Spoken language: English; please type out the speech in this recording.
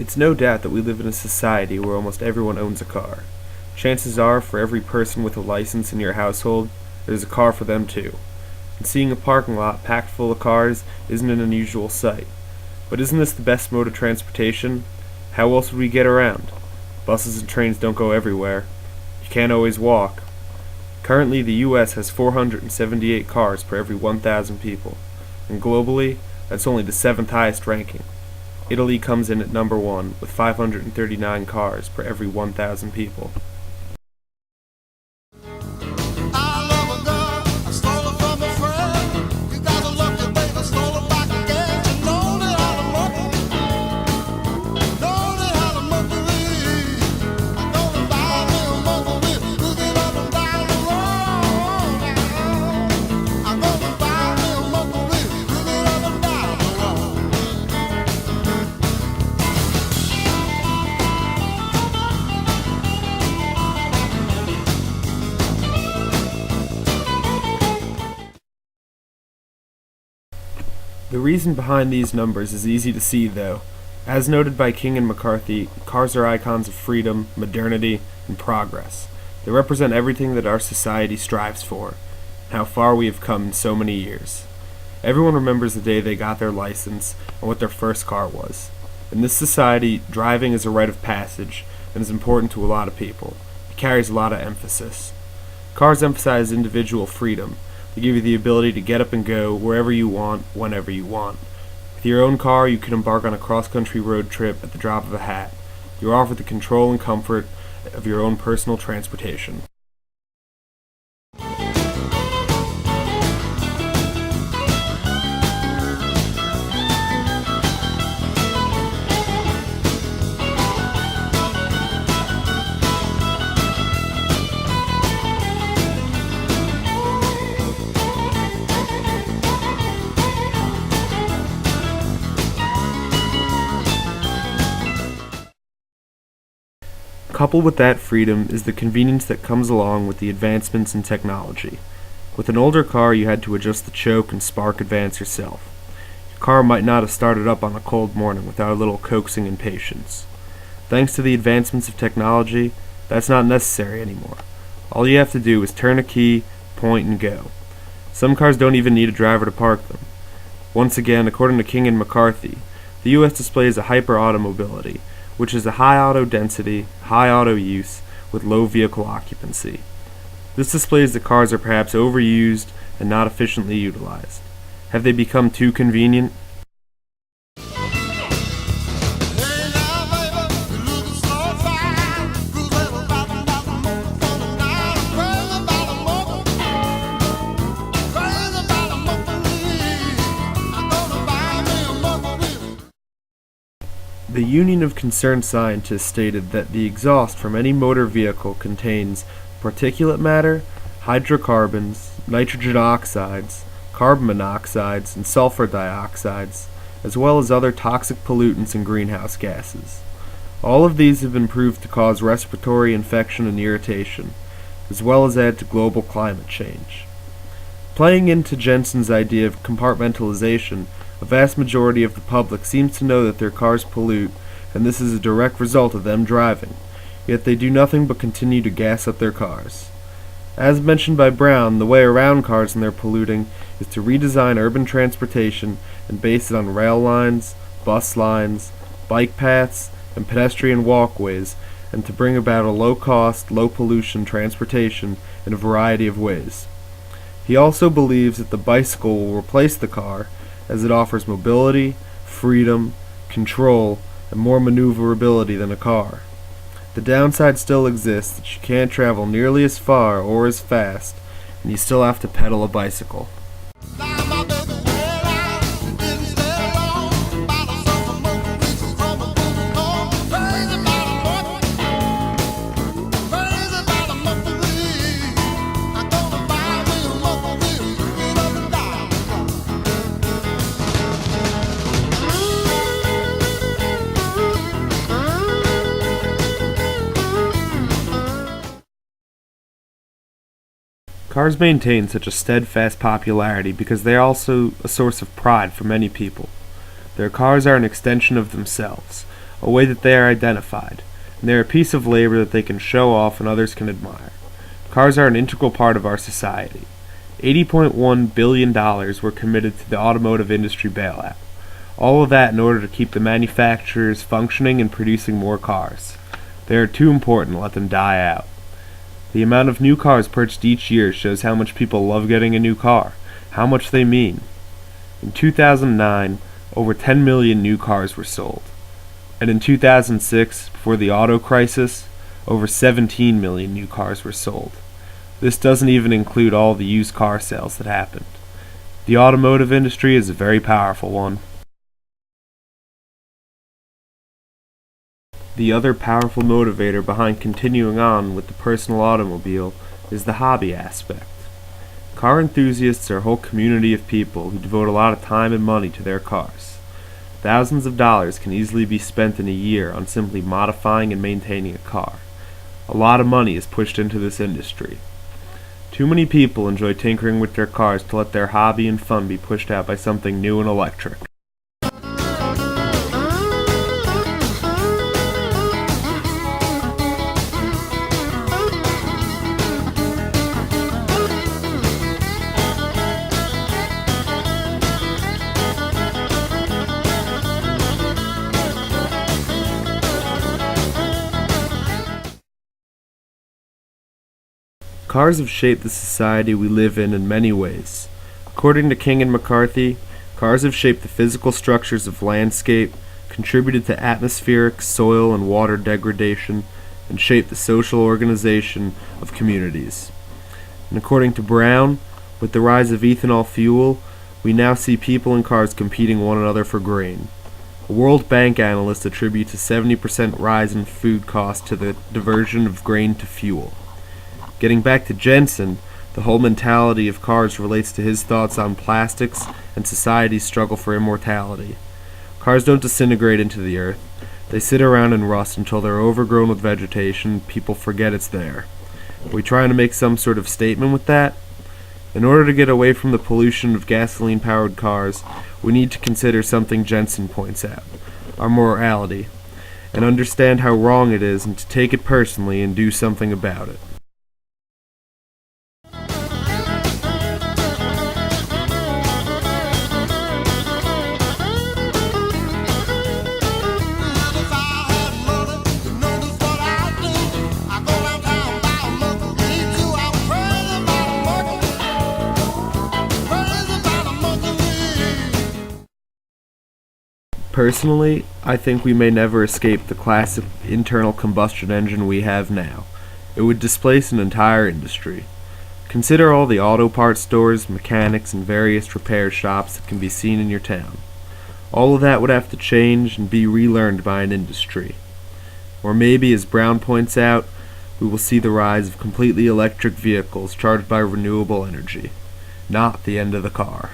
It's no doubt that we live in a society where almost everyone owns a car. Chances are, for every person with a license in your household, there's a car for them too. And seeing a parking lot packed full of cars isn't an unusual sight. But isn't this the best mode of transportation? How else would we get around? Buses and trains don't go everywhere. You can't always walk. Currently, the U.S. has 478 cars per every 1,000 people. And globally, that's only the 7th highest ranking. Italy comes in at number 1 with 539 cars per every 1,000 people. The reason behind these numbers is easy to see, though. As noted by King and McCarthy, cars are icons of freedom, modernity, and progress. They represent everything that our society strives for, and how far we have come in so many years. Everyone remembers the day they got their license and what their first car was. In this society, driving is a rite of passage and is important to a lot of people. It carries a lot of emphasis. Cars emphasize individual freedom. They give you the ability to get up and go wherever you want, whenever you want. With your own car, you can embark on a cross-country road trip at the drop of a hat. You're offered the control and comfort of your own personal transportation. Coupled with that freedom is the convenience that comes along with the advancements in technology. With an older car, you had to adjust the choke and spark advance yourself. Your car might not have started up on a cold morning without a little coaxing and patience. Thanks to the advancements of technology, that's not necessary anymore. All you have to do is turn a key, point, and go. Some cars don't even need a driver to park them. Once again, according to King and McCarthy, the U.S. displays a hyper-automobility, which is a high auto density, high auto use, with low vehicle occupancy. This displays that cars are perhaps overused and not efficiently utilized. Have they become too convenient? The Union of Concerned Scientists stated that the exhaust from any motor vehicle contains particulate matter, hydrocarbons, nitrogen oxides, carbon monoxides, and sulfur dioxides, as well as other toxic pollutants and greenhouse gases. All of these have been proved to cause respiratory infection and irritation, as well as add to global climate change. Playing into Jensen's idea of compartmentalization, a vast majority of the public seems to know that their cars pollute, and this is a direct result of them driving, yet they do nothing but continue to gas up their cars. As mentioned by Brown, the way around cars and their polluting is to redesign urban transportation and base it on rail lines, bus lines, bike paths, and pedestrian walkways, and to bring about a low-cost, low-pollution transportation in a variety of ways. He also believes that the bicycle will replace the car, as it offers mobility, freedom, control, and more maneuverability than a car. The downside still exists that you can't travel nearly as far or as fast, and you still have to pedal a bicycle. Cars maintain such a steadfast popularity because they are also a source of pride for many people. Their cars are an extension of themselves, a way that they are identified, and they are a piece of labor that they can show off and others can admire. Cars are an integral part of our society. $80.1 billion were committed to the automotive industry bailout. All of that in order to keep the manufacturers functioning and producing more cars. They are too important to let them die out. The amount of new cars purchased each year shows how much people love getting a new car, how much they mean. In 2009, over 10 million new cars were sold. And in 2006, before the auto crisis, over 17 million new cars were sold. This doesn't even include all the used car sales that happened. The automotive industry is a very powerful one. The other powerful motivator behind continuing on with the personal automobile is the hobby aspect. Car enthusiasts are a whole community of people who devote a lot of time and money to their cars. Thousands of dollars can easily be spent in a year on simply modifying and maintaining a car. A lot of money is pushed into this industry. Too many people enjoy tinkering with their cars to let their hobby and fun be pushed out by something new and electric. Cars have shaped the society we live in many ways. According to King and McCarthy, cars have shaped the physical structures of landscape, contributed to atmospheric, soil, and water degradation, and shaped the social organization of communities. And according to Brown, with the rise of ethanol fuel, we now see people and cars competing one another for grain. A World Bank analyst attributes a 70% rise in food costs to the diversion of grain to fuel. Getting back to Jensen, the whole mentality of cars relates to his thoughts on plastics and society's struggle for immortality. Cars don't disintegrate into the earth. They sit around and rust until they're overgrown with vegetation. People forget it's there. Are we trying to make some sort of statement with that? In order to get away from the pollution of gasoline-powered cars, we need to consider something Jensen points out, our morality, and understand how wrong it is and to take it personally and do something about it. Personally, I think we may never escape the classic internal combustion engine we have now. It would displace an entire industry. Consider all the auto parts stores, mechanics, and various repair shops that can be seen in your town. All of that would have to change and be relearned by an industry. Or maybe, as Brown points out, we will see the rise of completely electric vehicles charged by renewable energy. Not the end of the car.